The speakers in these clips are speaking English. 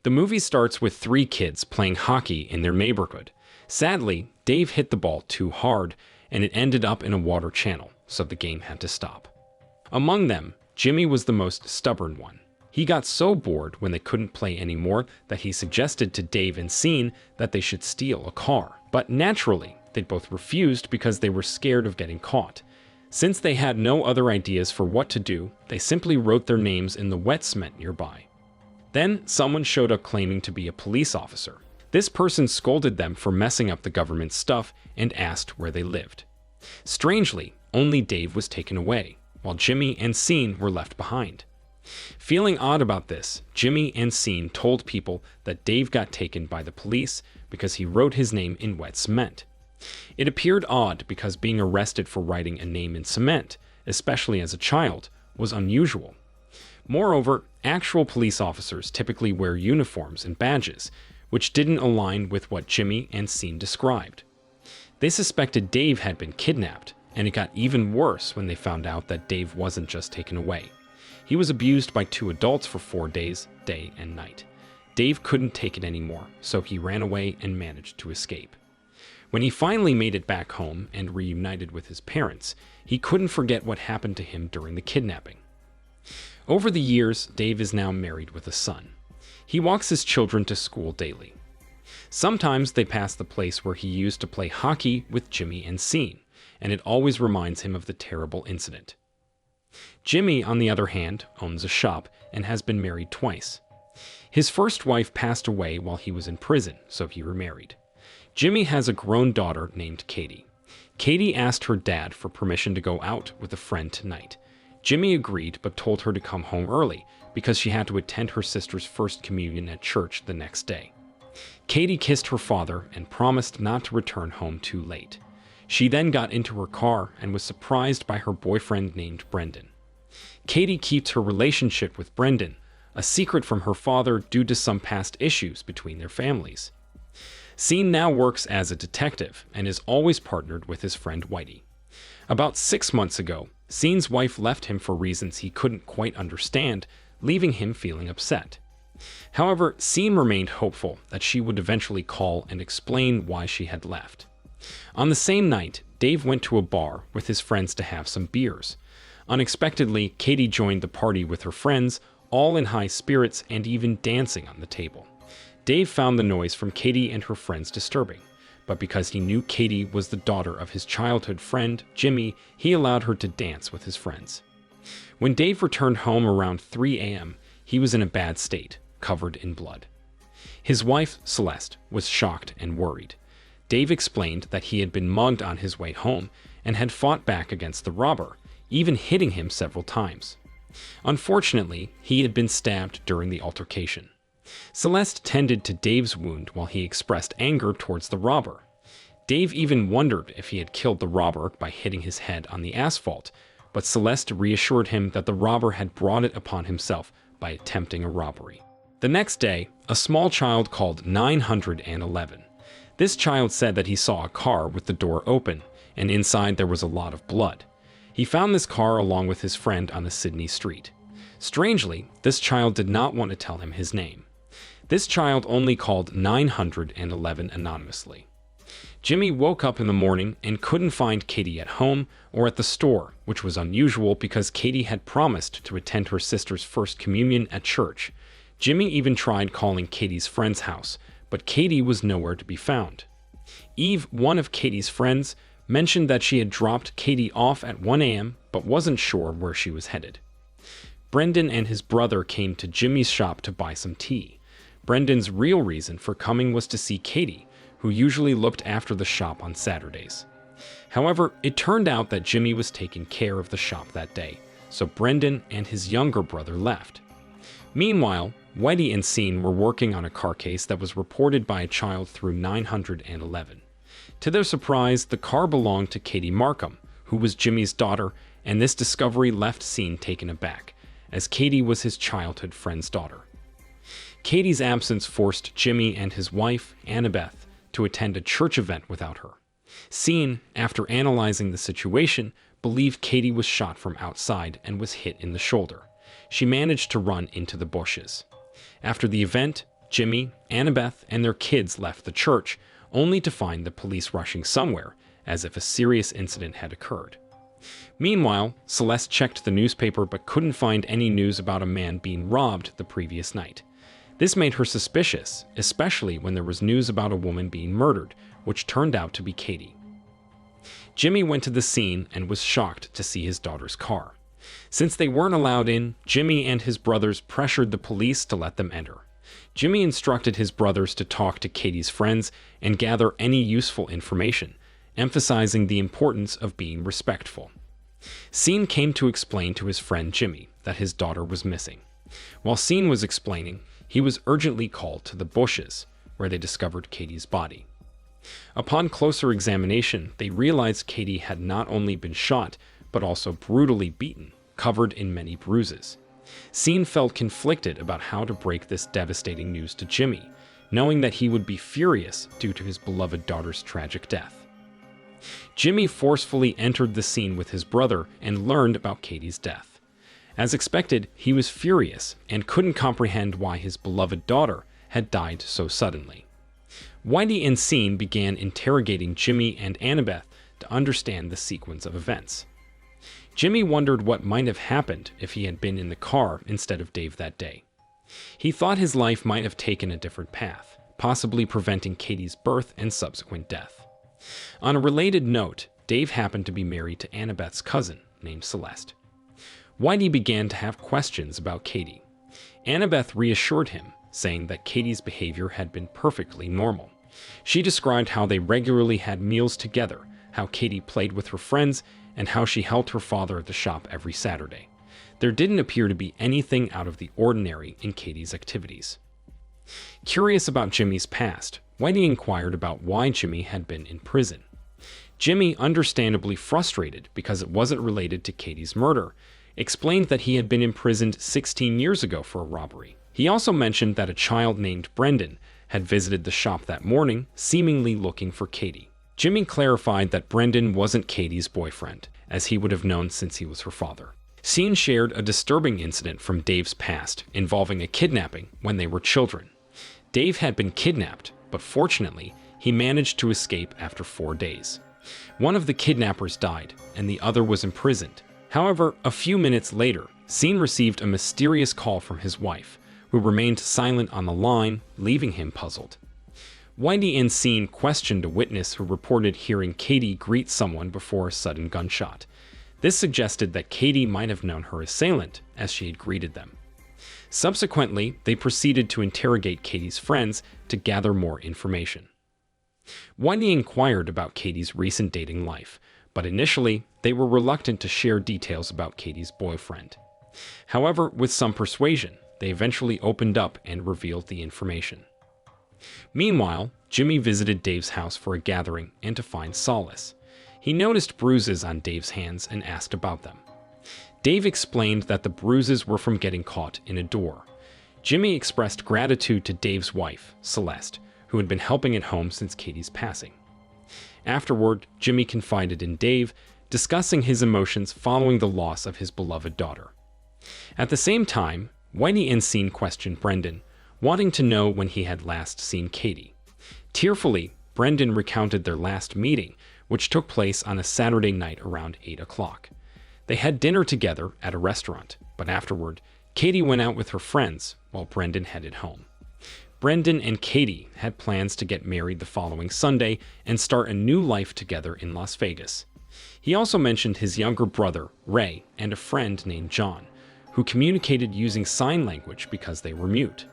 The movie starts with three kids playing hockey in their neighborhood. Sadly, Dave hit the ball too hard, and it ended up in a water channel, so the game had to stop. Among them, Jimmy was the most stubborn one. He got so bored when they couldn't play anymore that he suggested to Dave and Sean that they should steal a car. But naturally, they both refused because they were scared of getting caught. Since they had no other ideas for what to do, they simply wrote their names in the wet cement nearby. Then, someone showed up claiming to be a police officer. This person scolded them for messing up the government stuff and asked where they lived. Strangely, only Dave was taken away, while Jimmy and Sean were left behind. Feeling odd about this, Jimmy and Sean told people that Dave got taken by the police because he wrote his name in wet cement. It appeared odd because being arrested for writing a name in cement, especially as a child, was unusual. Moreover, actual police officers typically wear uniforms and badges, which didn't align with what Jimmy and Sean described. They suspected Dave had been kidnapped, and it got even worse when they found out that Dave wasn't just taken away. He was abused by two adults for 4 days, day and night. Dave couldn't take it anymore, so he ran away and managed to escape. When he finally made it back home and reunited with his parents, he couldn't forget what happened to him during the kidnapping. Over the years, Dave is now married with a son. He walks his children to school daily. Sometimes they pass the place where he used to play hockey with Jimmy and Sean, and it always reminds him of the terrible incident. Jimmy, on the other hand, owns a shop and has been married twice. His first wife passed away while he was in prison, so he remarried. Jimmy has a grown daughter named Katie. Katie asked her dad for permission to go out with a friend tonight. Jimmy agreed but told her to come home early because she had to attend her sister's first communion at church the next day. Katie kissed her father and promised not to return home too late. She then got into her car and was surprised by her boyfriend named Brendan. Katie keeps her relationship with Brendan a secret from her father due to some past issues between their families. Sean now works as a detective and is always partnered with his friend Whitey. About 6 months ago, Sean's wife left him for reasons he couldn't quite understand, leaving him feeling upset. However, Sean remained hopeful that she would eventually call and explain why she had left. On the same night, Dave went to a bar with his friends to have some beers. Unexpectedly, Katie joined the party with her friends, all in high spirits and even dancing on the table. Dave found the noise from Katie and her friends disturbing, but because he knew Katie was the daughter of his childhood friend, Jimmy, he allowed her to dance with his friends. When Dave returned home around 3 a.m., he was in a bad state, covered in blood. His wife, Celeste, was shocked and worried. Dave explained that he had been mugged on his way home and had fought back against the robber, even hitting him several times. Unfortunately, he had been stabbed during the altercation. Celeste tended to Dave's wound while he expressed anger towards the robber. Dave even wondered if he had killed the robber by hitting his head on the asphalt, but Celeste reassured him that the robber had brought it upon himself by attempting a robbery. The next day, a small child called 911. This child said that he saw a car with the door open, and inside there was a lot of blood. He found this car along with his friend on a Sydney street. Strangely, this child did not want to tell him his name. This child only called 911 anonymously. Jimmy woke up in the morning and couldn't find Katie at home or at the store, which was unusual because Katie had promised to attend her sister's first communion at church. Jimmy even tried calling Katie's friend's house, but Katie was nowhere to be found. Eve, one of Katie's friends, mentioned that she had dropped Katie off at 1 a.m. but wasn't sure where she was headed. Brendan and his brother came to Jimmy's shop to buy some tea. Brendan's real reason for coming was to see Katie, who usually looked after the shop on Saturdays. However, it turned out that Jimmy was taking care of the shop that day, so Brendan and his younger brother left. Meanwhile, Whitey and Sean were working on a car case that was reported by a child through 911. To their surprise, the car belonged to Katie Markham, who was Jimmy's daughter, and this discovery left Sean taken aback, as Katie was his childhood friend's daughter. Katie's absence forced Jimmy and his wife, Annabeth, to attend a church event without her. Sean, after analyzing the situation, believed Katie was shot from outside and was hit in the shoulder. She managed to run into the bushes. After the event, Jimmy, Annabeth, and their kids left the church, only to find the police rushing somewhere, as if a serious incident had occurred. Meanwhile, Celeste checked the newspaper but couldn't find any news about a man being robbed the previous night. This made her suspicious, especially when there was news about a woman being murdered, which turned out to be Katie. Jimmy went to the scene and was shocked to see his daughter's car. Since they weren't allowed in, Jimmy and his brothers pressured the police to let them enter. Jimmy instructed his brothers to talk to Katie's friends and gather any useful information, emphasizing the importance of being respectful. Sean came to explain to his friend Jimmy that his daughter was missing. While Sean was explaining, he was urgently called to the bushes, where they discovered Katie's body. Upon closer examination, they realized Katie had not only been shot, but also brutally beaten, covered in many bruises. Sean felt conflicted about how to break this devastating news to Jimmy, knowing that he would be furious due to his beloved daughter's tragic death. Jimmy forcefully entered the scene with his brother and learned about Katie's death. As expected, he was furious and couldn't comprehend why his beloved daughter had died so suddenly. Whitey and Sean began interrogating Jimmy and Annabeth to understand the sequence of events. Jimmy wondered what might have happened if he had been in the car instead of Dave that day. He thought his life might have taken a different path, possibly preventing Katie's birth and subsequent death. On a related note, Dave happened to be married to Annabeth's cousin, named Celeste. Whitey began to have questions about Katie. Annabeth reassured him, saying that Katie's behavior had been perfectly normal. She described how they regularly had meals together, how Katie played with her friends, and how she helped her father at the shop every Saturday. There didn't appear to be anything out of the ordinary in Katie's activities. Curious about Jimmy's past, Whitey inquired about why Jimmy had been in prison. Jimmy, understandably frustrated because it wasn't related to Katie's murder, explained that he had been imprisoned 16 years ago for a robbery. He also mentioned that a child named Brendan had visited the shop that morning, seemingly looking for Katie. Jimmy clarified that Brendan wasn't Katie's boyfriend, as he would have known since he was her father. Sean shared a disturbing incident from Dave's past involving a kidnapping when they were children. Dave had been kidnapped, but fortunately, he managed to escape after 4 days. One of the kidnappers died, and the other was imprisoned. However, a few minutes later, Sean received a mysterious call from his wife, who remained silent on the line, leaving him puzzled. Whitey and Sean questioned a witness who reported hearing Katie greet someone before a sudden gunshot. This suggested that Katie might have known her assailant, as she had greeted them. Subsequently, they proceeded to interrogate Katie's friends to gather more information. Whitey inquired about Katie's recent dating life, but initially, they were reluctant to share details about Katie's boyfriend. However, with some persuasion, they eventually opened up and revealed the information. Meanwhile, Jimmy visited Dave's house for a gathering and to find solace. He noticed bruises on Dave's hands and asked about them. Dave explained that the bruises were from getting caught in a door. Jimmy expressed gratitude to Dave's wife, Celeste, who had been helping at home since Katie's passing. Afterward, Jimmy confided in Dave, discussing his emotions following the loss of his beloved daughter. At the same time, Whitey and Sean questioned Brendan, wanting to know when he had last seen Katie. Tearfully, Brendan recounted their last meeting, which took place on a Saturday night around 8 o'clock. They had dinner together at a restaurant, but afterward, Katie went out with her friends while Brendan headed home. Brendan and Katie had plans to get married the following Sunday and start a new life together in Las Vegas. He also mentioned his younger brother, Ray, and a friend named John, who communicated using sign language because they were mute.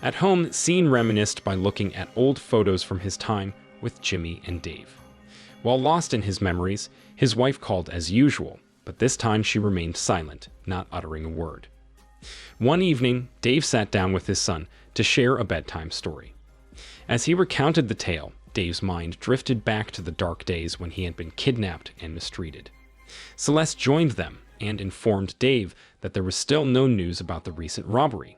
At home, Sean reminisced by looking at old photos from his time with Jimmy and Dave. While lost in his memories, his wife called as usual, but this time she remained silent, not uttering a word. One evening, Dave sat down with his son to share a bedtime story. As he recounted the tale, Dave's mind drifted back to the dark days when he had been kidnapped and mistreated. Celeste joined them and informed Dave that there was still no news about the recent robbery.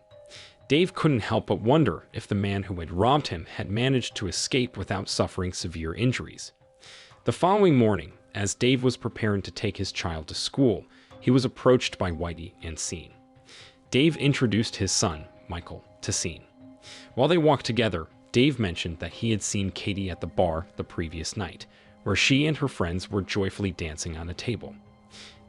Dave couldn't help but wonder if the man who had robbed him had managed to escape without suffering severe injuries. The following morning, as Dave was preparing to take his child to school, he was approached by Whitey and Sean. Dave introduced his son, Michael, to Sean. While they walked together, Dave mentioned that he had seen Katie at the bar the previous night, where she and her friends were joyfully dancing on a table.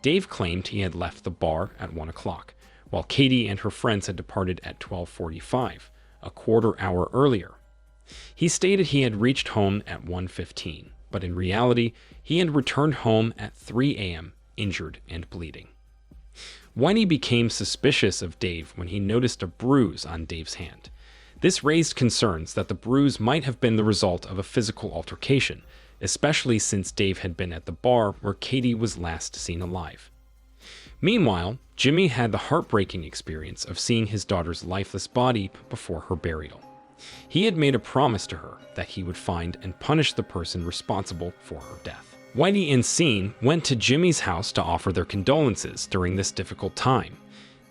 Dave claimed he had left the bar at 1 o'clock, while Katie and her friends had departed at 12:45, a quarter hour earlier. He stated he had reached home at 1:15, but in reality, he had returned home at 3 a.m., injured and bleeding. Whitey became suspicious of Dave when he noticed a bruise on Dave's hand. This raised concerns that the bruise might have been the result of a physical altercation, especially since Dave had been at the bar where Katie was last seen alive. Meanwhile, Jimmy had the heartbreaking experience of seeing his daughter's lifeless body before her burial. He had made a promise to her that he would find and punish the person responsible for her death. Whitey and Scene went to Jimmy's house to offer their condolences during this difficult time.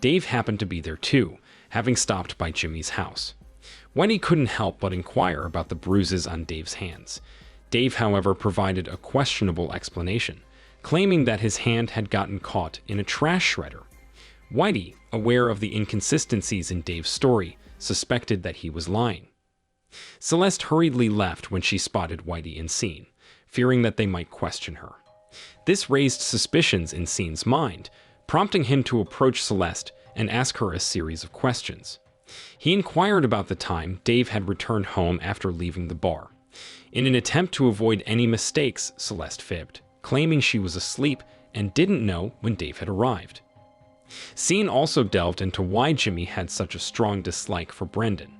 Dave happened to be there too, having stopped by Jimmy's house. Whitey couldn't help but inquire about the bruises on Dave's hands. Dave, however, provided a questionable explanation, claiming that his hand had gotten caught in a trash shredder. Whitey, aware of the inconsistencies in Dave's story, suspected that he was lying. Celeste hurriedly left when she spotted Whitey and Scene, fearing that they might question her. This raised suspicions in Scene's mind, prompting him to approach Celeste and ask her a series of questions. He inquired about the time Dave had returned home after leaving the bar. In an attempt to avoid any mistakes, Celeste fibbed, claiming she was asleep and didn't know when Dave had arrived. Scene also delved into why Jimmy had such a strong dislike for Brendan.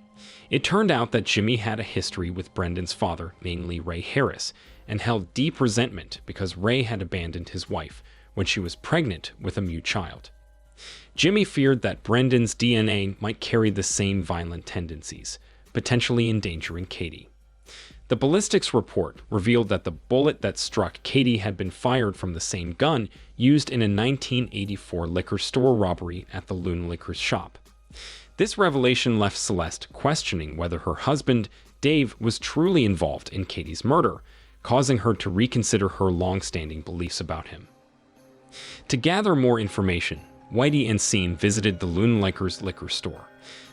It turned out that Jimmy had a history with Brendan's father, namely Ray Harris, and held deep resentment because Ray had abandoned his wife when she was pregnant with a mute child. Jimmy feared that Brendan's DNA might carry the same violent tendencies, potentially endangering Katie. The ballistics report revealed that the bullet that struck Katie had been fired from the same gun used in a 1984 liquor store robbery at the Loon Liquor's shop. This revelation left Celeste questioning whether her husband, Dave, was truly involved in Katie's murder, causing her to reconsider her long-standing beliefs about him. To gather more information, Whitey and Scene visited the Loon Liquor's liquor store.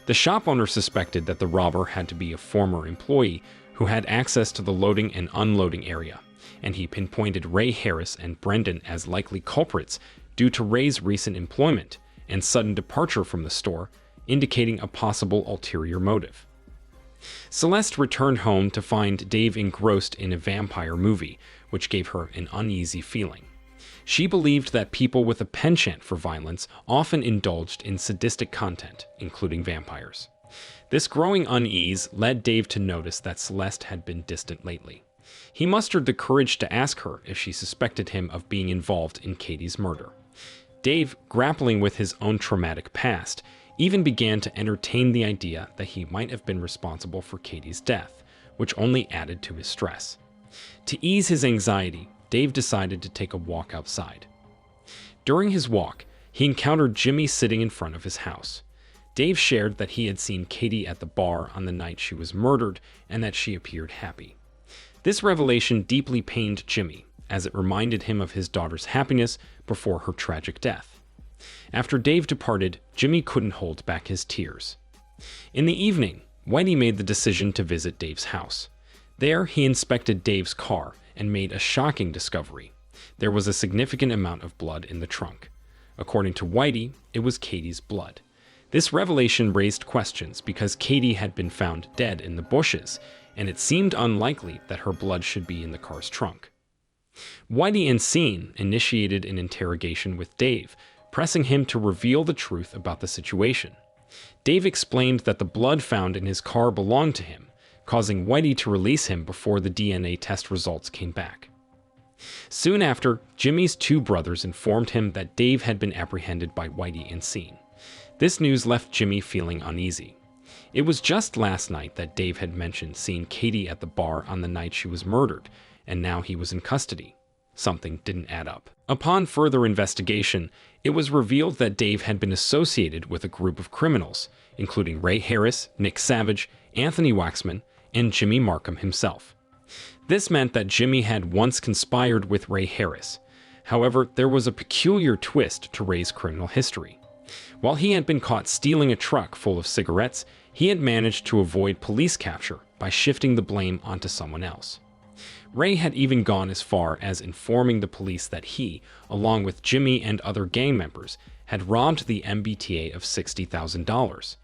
The shop owner suspected that the robber had to be a former employee who had access to the loading and unloading area, and he pinpointed Ray Harris and Brendan as likely culprits due to Ray's recent employment and sudden departure from the store, indicating a possible ulterior motive. Celeste returned home to find Dave engrossed in a vampire movie, which gave her an uneasy feeling. She believed that people with a penchant for violence often indulged in sadistic content, including vampires. This growing unease led Dave to notice that Celeste had been distant lately. He mustered the courage to ask her if she suspected him of being involved in Katie's murder. Dave, grappling with his own traumatic past, even began to entertain the idea that he might have been responsible for Katie's death, which only added to his stress. To ease his anxiety, Dave decided to take a walk outside. During his walk, he encountered Jimmy sitting in front of his house. Dave shared that he had seen Katie at the bar on the night she was murdered and that she appeared happy. This revelation deeply pained Jimmy, as it reminded him of his daughter's happiness before her tragic death. After Dave departed, Jimmy couldn't hold back his tears. In the evening, Whitey made the decision to visit Dave's house. There, he inspected Dave's car and made a shocking discovery. There was a significant amount of blood in the trunk. According to Whitey, it was Katie's blood. This revelation raised questions because Katie had been found dead in the bushes, and it seemed unlikely that her blood should be in the car's trunk. Whitey and Scene initiated an interrogation with Dave, pressing him to reveal the truth about the situation. Dave explained that the blood found in his car belonged to him, causing Whitey to release him before the DNA test results came back. Soon after, Jimmy's two brothers informed him that Dave had been apprehended by Whitey and Scene. This news left Jimmy feeling uneasy. It was just last night that Dave had mentioned seeing Katie at the bar on the night she was murdered, and now he was in custody. Something didn't add up. Upon further investigation, it was revealed that Dave had been associated with a group of criminals, including Ray Harris, Nick Savage, Anthony Waxman, and Jimmy Markham himself. This meant that Jimmy had once conspired with Ray Harris. However, there was a peculiar twist to Ray's criminal history. While he had been caught stealing a truck full of cigarettes, He had managed to avoid police capture by shifting the blame onto someone else. Ray had even gone as far as informing the police that he, along with Jimmy and other gang members, had robbed the MBTA of $60,000.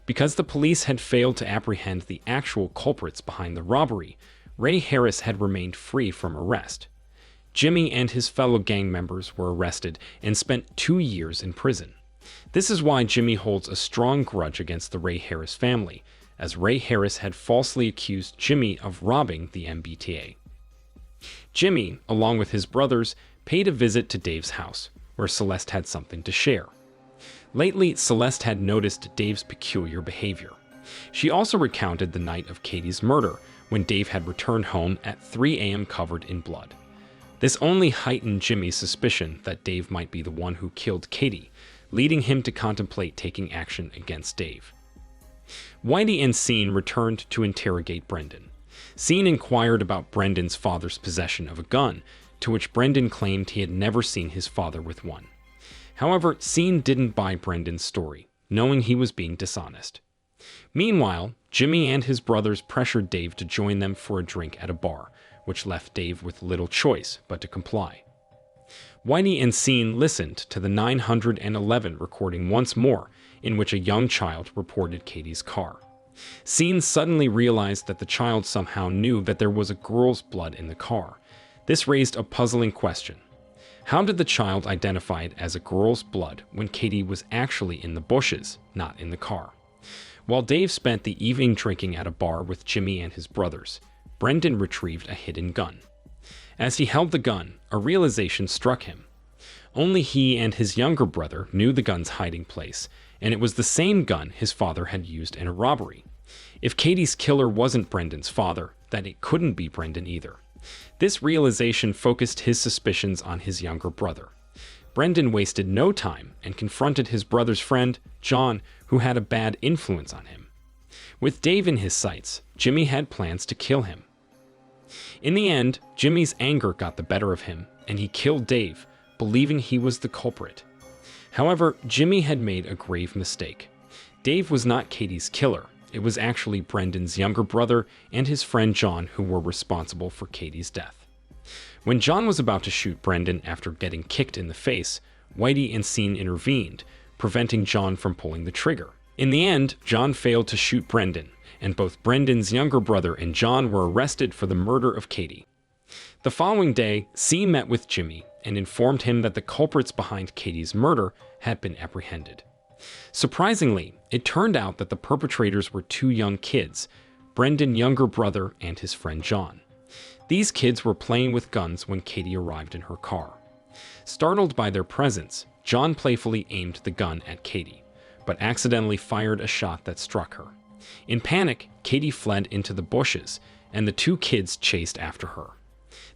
Because the police had failed to apprehend the actual culprits behind the robbery, Ray Harris had remained free from arrest. Jimmy and his fellow gang members were arrested and spent 2 years in prison. This is why Jimmy holds a strong grudge against the Ray Harris family, as Ray Harris had falsely accused Jimmy of robbing the MBTA. Jimmy, along with his brothers, paid a visit to Dave's house, where Celeste had something to share. Lately, Celeste had noticed Dave's peculiar behavior. She also recounted the night of Katie's murder, when Dave had returned home at 3 a.m. covered in blood. This only heightened Jimmy's suspicion that Dave might be the one who killed Katie, leading him to contemplate taking action against Dave. Whitey and Sean returned to interrogate Brendan. Sean inquired about Brendan's father's possession of a gun, to which Brendan claimed he had never seen his father with one. However, Sean didn't buy Brendan's story, knowing he was being dishonest. Meanwhile, Jimmy and his brothers pressured Dave to join them for a drink at a bar, which left Dave with little choice but to comply. Whitey and Sean listened to the 911 recording once more, in which a young child reported Katie's car. Sean suddenly realized that the child somehow knew that there was a girl's blood in the car. This raised a puzzling question. How did the child identify it as a girl's blood when Katie was actually in the bushes, not in the car? While Dave spent the evening drinking at a bar with Jimmy and his brothers, Brendan retrieved a hidden gun. As he held the gun, a realization struck him. Only he and his younger brother knew the gun's hiding place, and it was the same gun his father had used in a robbery. If Katie's killer wasn't Brendan's father, then it couldn't be Brendan either. This realization focused his suspicions on his younger brother. Brendan wasted no time and confronted his brother's friend, John, who had a bad influence on him. With Dave in his sights, Jimmy had plans to kill him. In the end, Jimmy's anger got the better of him, and he killed Dave, believing he was the culprit. However, Jimmy had made a grave mistake. Dave was not Katie's killer. It was actually Brendan's younger brother and his friend John who were responsible for Katie's death. When John was about to shoot Brendan after getting kicked in the face, Whitey and Sean intervened, preventing John from pulling the trigger. In the end, John failed to shoot Brendan, and both Brendan's younger brother and John were arrested for the murder of Katie. The following day, Sean met with Jimmy and informed him that the culprits behind Katie's murder had been apprehended. Surprisingly, it turned out that the perpetrators were 2 young kids, Brendan's younger brother and his friend John. These kids were playing with guns when Katie arrived in her car. Startled by their presence, John playfully aimed the gun at Katie, but accidentally fired a shot that struck her. In panic, Katie fled into the bushes, and the 2 kids chased after her.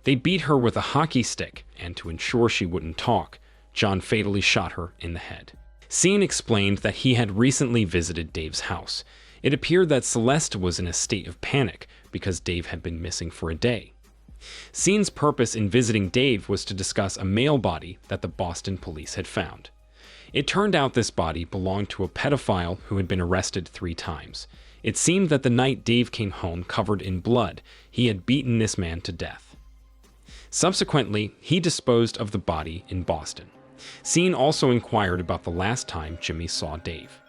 They beat her with a hockey stick, and to ensure she wouldn't talk, John fatally shot her in the head. Sean explained that he had recently visited Dave's house. It appeared that Celeste was in a state of panic because Dave had been missing for a day. Sean's purpose in visiting Dave was to discuss a male body that the Boston police had found. It turned out this body belonged to a pedophile who had been arrested 3 times. It seemed that the night Dave came home covered in blood, he had beaten this man to death. Subsequently, he disposed of the body in Boston. Sean also inquired about the last time Jimmy saw Dave.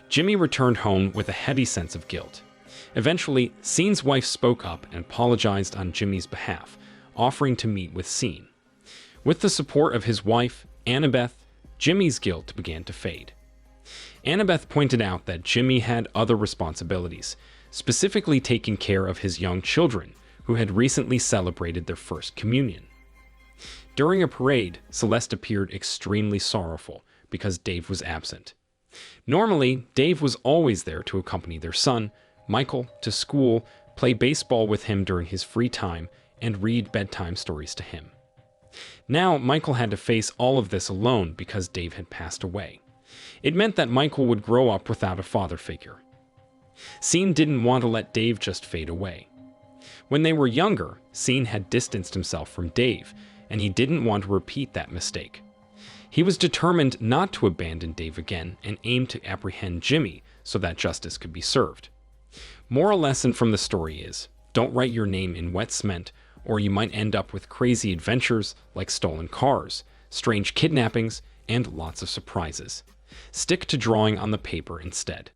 Jimmy returned home with a heavy sense of guilt. Eventually, Sean's wife spoke up and apologized on Jimmy's behalf, offering to meet with Sean. With the support of his wife, Annabeth, Jimmy's guilt began to fade. Annabeth pointed out that Jimmy had other responsibilities, specifically taking care of his young children, who had recently celebrated their first communion. During a parade, Celeste appeared extremely sorrowful because Dave was absent. Normally, Dave was always there to accompany their son, Michael, to school, play baseball with him during his free time, and read bedtime stories to him. Now, Michael had to face all of this alone because Dave had passed away. It meant that Michael would grow up without a father figure. Sean didn't want to let Dave just fade away. When they were younger, Sean had distanced himself from Dave, and he didn't want to repeat that mistake. He was determined not to abandon Dave again and aimed to apprehend Jimmy so that justice could be served. Moral lesson from the story is, don't write your name in wet cement, or you might end up with crazy adventures like stolen cars, strange kidnappings, and lots of surprises. Stick to drawing on the paper instead.